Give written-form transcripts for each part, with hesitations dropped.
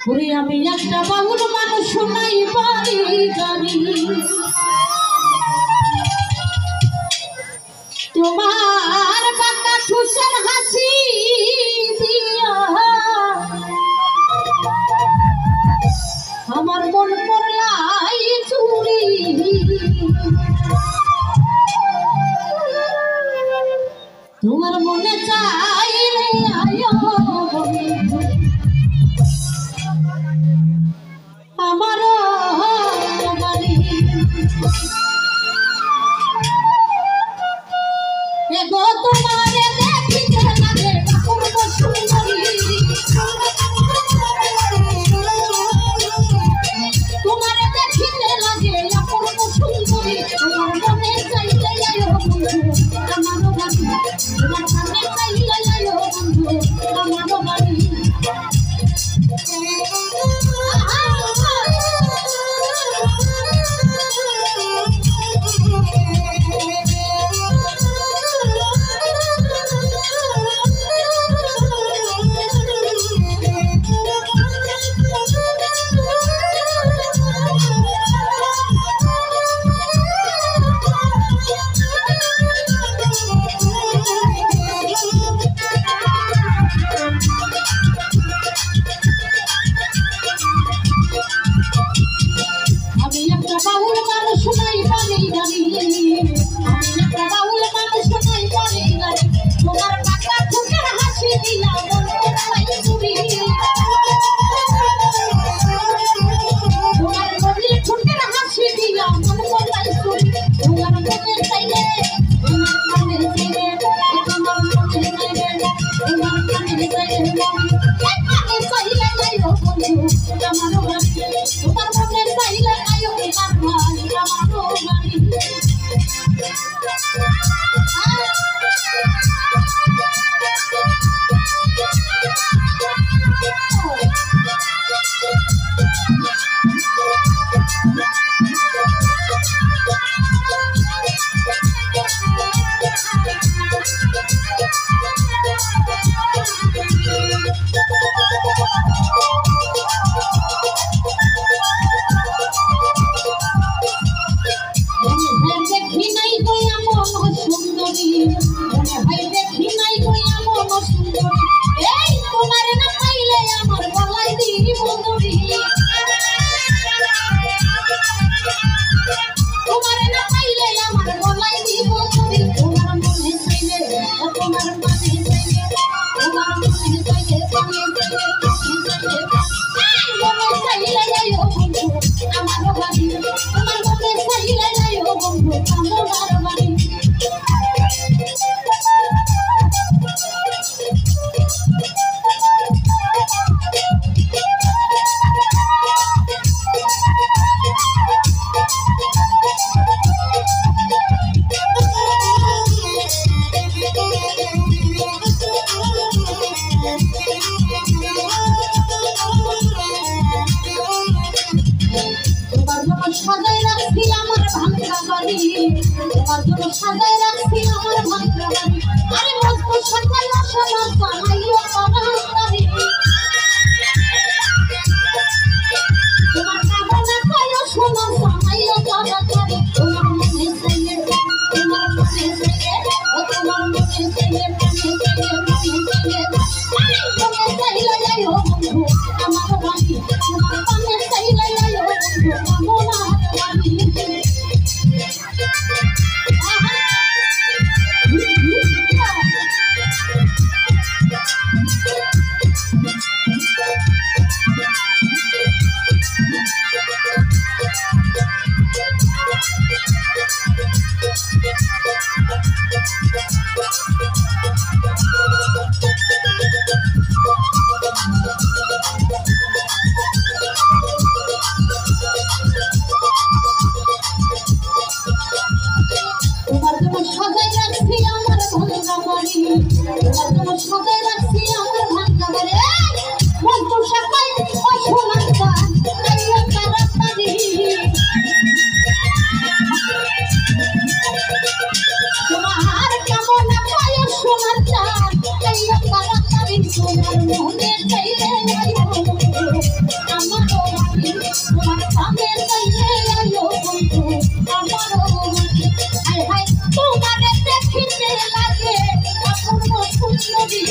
ওরে আমি একটা বাউল মানুষ শোনাই পারি গানি তোমার বাঁকা ঠুসের হাসি দিয়া আমার মন করলাই চুরি তোমার মনে চাইলে আয়ো আমারও বাড়ি এগো তোমারে দেখিতে লাগে অপূর্ব সুন্দরী তোমারে দেখিতে লাগে অপূর্ব সুন্দরী তোমার মনে চাইলে আয়ো বন্ধু আমারও বাড়ি তোমার মনে চাইলে আয়ো বন্ধু আমারও বাড়ি সাজাই রাখছি আমার ভাঙা বাড়ি তোমার জন্য সাজাই রাখছি আমার ভাঙা বাড়ি আরে মস্ত সাজাই আসনা সামাইও বাড়ি তোমার কামনা কইও শোনা সামাইও বাড়ি তোমার মনে চাইলে তোমার মনে চাইলে তোমার মনে চাইলে যাইও বন্ধু আমার বাড়ি তোমার মনে চাইলে যাইও বন্ধু তোমার মনে চাইলে সুন্দরী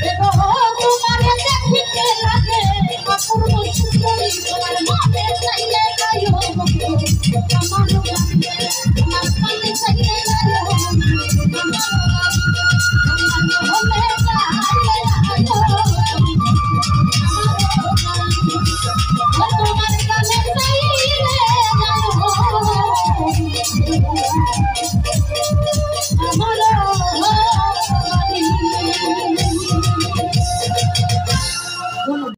এগো তোমারে দেখিতে লাগে অপূর্ব সুন্দরী তোমার মনে চাইলে যাইও বন্ধু